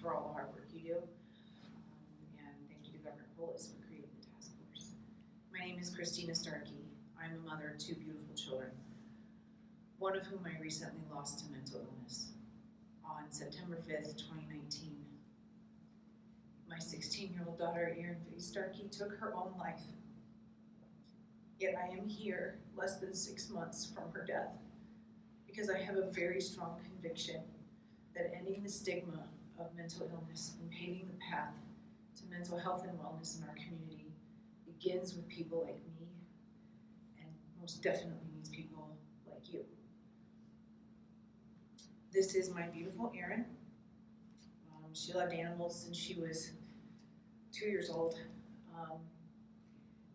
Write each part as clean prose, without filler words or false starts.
for all the hard work you do. And thank you to Governor Polis for creating the task force. My name is Christina Starkey. I'm a mother of 2 beautiful children, one of whom I recently lost to mental illness. On September 5th, 2019, my 16-year-old daughter, Erin Starkey, took her own life. Yet I am here less than 6 months from her death because I have a very strong conviction that ending the stigma of mental illness and paving the path to mental health and wellness in our community begins with people like me and most definitely needs people like you. This is my beautiful Erin. She loved animals since she was 2 years old.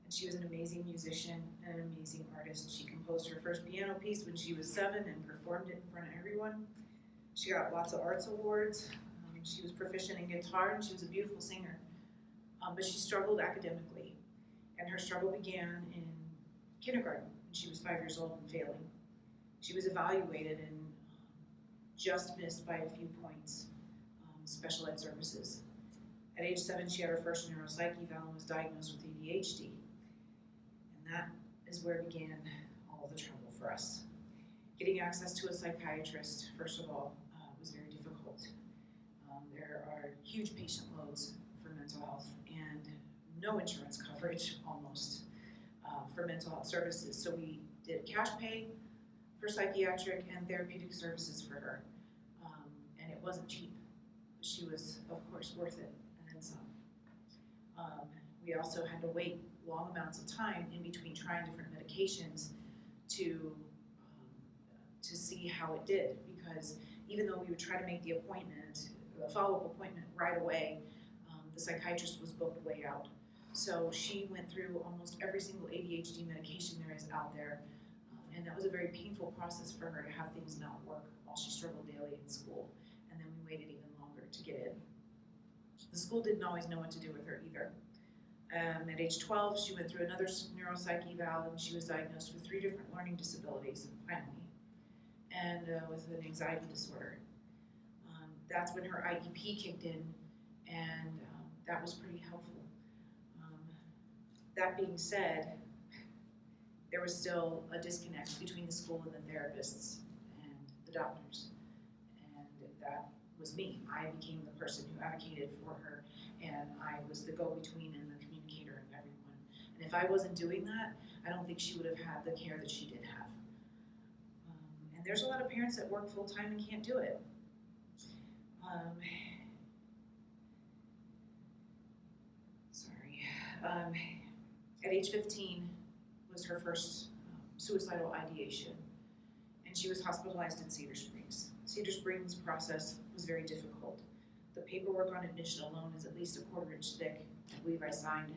And she was an amazing musician and an amazing artist. She composed her first piano piece when she was 7 and performed it in front of everyone. She got lots of arts awards. She was proficient in guitar and she was a beautiful singer. But she struggled academically. And her struggle began in kindergarten when she was 5 years old and failing. She was evaluated and just missed by a few points, special ed services. At age 7, she had her first neuropsych eval and was diagnosed with ADHD. And that is where began all the trouble for us. Getting access to a psychiatrist, first of all, was very difficult. There are huge patient loads for mental health and no insurance coverage, almost, for mental health services. So we did cash pay for psychiatric and therapeutic services for her. And it wasn't cheap, but she was, of course, worth it, and then some. We also had to wait long amounts of time in between trying different medications to see how it did, because even though we would try to make the follow-up appointment right away, the psychiatrist was booked way out. So she went through almost every single ADHD medication there is out there, and that was a very painful process for her to have things not work while she struggled daily in school. And then we waited even longer to get in. The school didn't always know what to do with her either. At age 12, she went through another neuropsych eval and she was diagnosed with 3 different learning disabilities, finally, and with an anxiety disorder. That's when her IEP kicked in, and that was pretty helpful. That being said, there was still a disconnect between the school and the therapists and the doctors. And that was me. I became the person who advocated for her, and I was the go-between and the communicator of everyone. And if I wasn't doing that, I don't think she would have had the care that she did have. And there's a lot of parents that work full-time and can't do it. At age 15 was her first suicidal ideation, and she was hospitalized in Cedar Springs. Cedar Springs process was very difficult. The paperwork on admission alone is at least a 1/4 inch thick. I believe I signed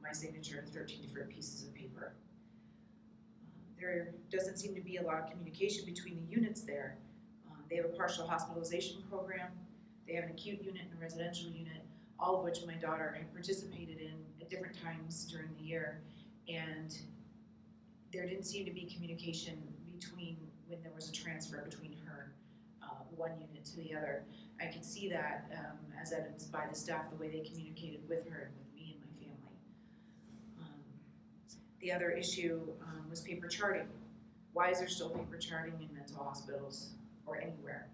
my signature to 13 different pieces of paper. There doesn't seem to be a lot of communication between the units there. They have a partial hospitalization program. They have an acute unit and a residential unit, all of which my daughter had participated in at different times during the year. And there didn't seem to be communication between when there was a transfer between her one unit to the other. I could see that as evidenced by the staff, the way they communicated with her and with me and my family. The other issue was paper charting. Why is there still paper charting in mental hospitals or anywhere?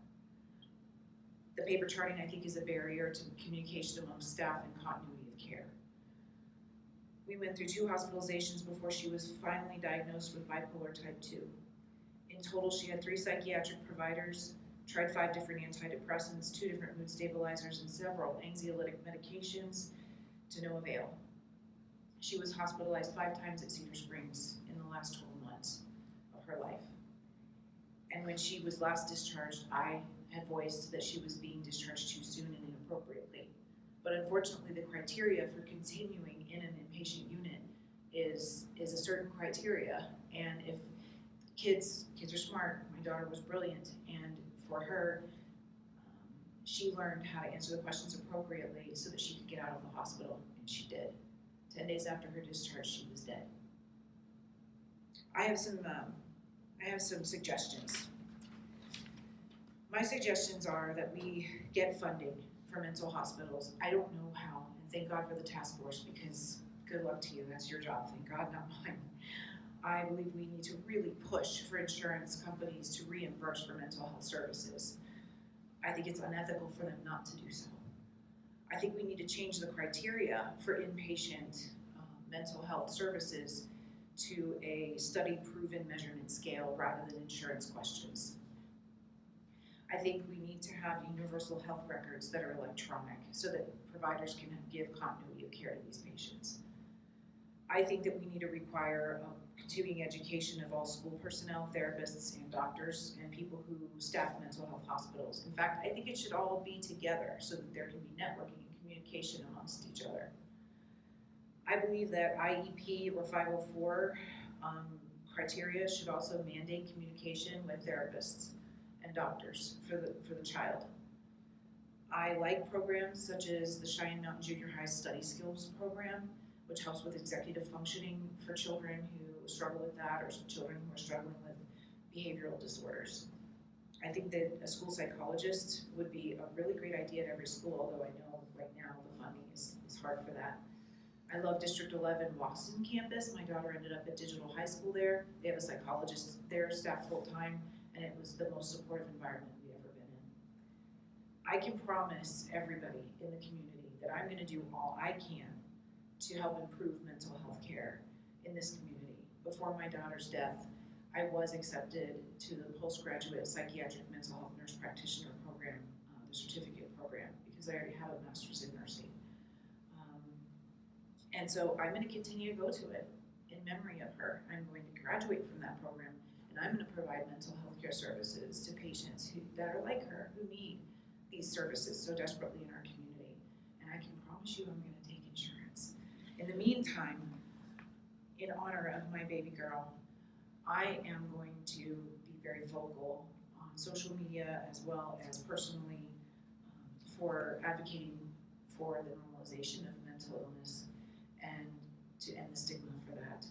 The paper charting, I think, is a barrier to communication among staff and continuity of care. We went through 2 hospitalizations before she was finally diagnosed with bipolar type 2. In total, she had 3 psychiatric providers, tried 5 different antidepressants, 2 different mood stabilizers, and several anxiolytic medications to no avail. She was hospitalized 5 times at Cedar Springs in the last 12 months of her life. And when she was last discharged, I had voiced that she was being discharged too soon and inappropriately. But unfortunately, the criteria for continuing in an inpatient unit is a certain criteria. And if kids are smart, my daughter was brilliant, and for her, she learned how to answer the questions appropriately so that she could get out of the hospital, and she did. 10 days after her discharge, she was dead. I have some suggestions. My suggestions are that we get funding for mental hospitals. I don't know how, and thank God for the task force, because good luck to you, that's your job, thank God, not mine. I believe we need to really push for insurance companies to reimburse for mental health services. I think it's unethical for them not to do so. I think we need to change the criteria for inpatient mental health services to a study-proven measurement scale rather than insurance questions. I think we need to have universal health records that are electronic so that providers can give continuity of care to these patients. I think that we need to require continuing education of all school personnel, therapists, and doctors, and people who staff mental health hospitals. In fact, I think it should all be together so that there can be networking and communication amongst each other. I believe that IEP or 504 criteria should also mandate communication with therapists and doctors for the child. I like programs such as the Cheyenne Mountain Junior High Study Skills Program, which helps with executive functioning for children who struggle with that, or children who are struggling with behavioral disorders. I think that a school psychologist would be a really great idea at every school, although I know right now the funding is hard for that. I love District 11 Boston campus. My daughter ended up at Digital High School there. They have a psychologist there, staffed full-time, and it was the most supportive environment we've ever been in. I can promise everybody in the community that I'm going to do all I can to help improve mental health care in this community. Before my daughter's death, I was accepted to the postgraduate psychiatric mental health nurse practitioner program, the certificate program, because I already have a master's in nursing. And so I'm going to continue to go to it in memory of her. I'm going to graduate from that program, and I'm going to provide mental health care services to patients that are like her, who need these services so desperately in our community. And I can promise you I'm going to take insurance. In the meantime, in honor of my baby girl, I am going to be very vocal on social media as well as personally for advocating for the normalization of mental illness and to end the stigma for that.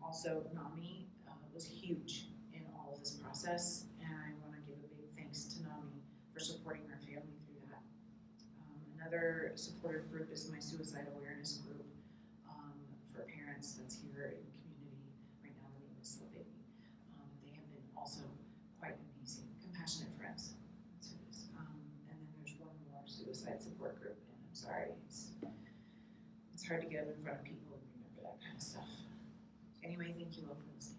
Also, NAMI was huge in all of this process, and I want to give a big thanks to NAMI for supporting our family through that. Another supportive group is my suicide awareness group for parents that's here in the community. Right now the name is slipping. They have been also quite amazing. Compassionate Friends, that's who it is. And then there's one more suicide support group, and I'm sorry, it's hard to get up in front of people and remember that kind of stuff. Anyway, thank you all for listening.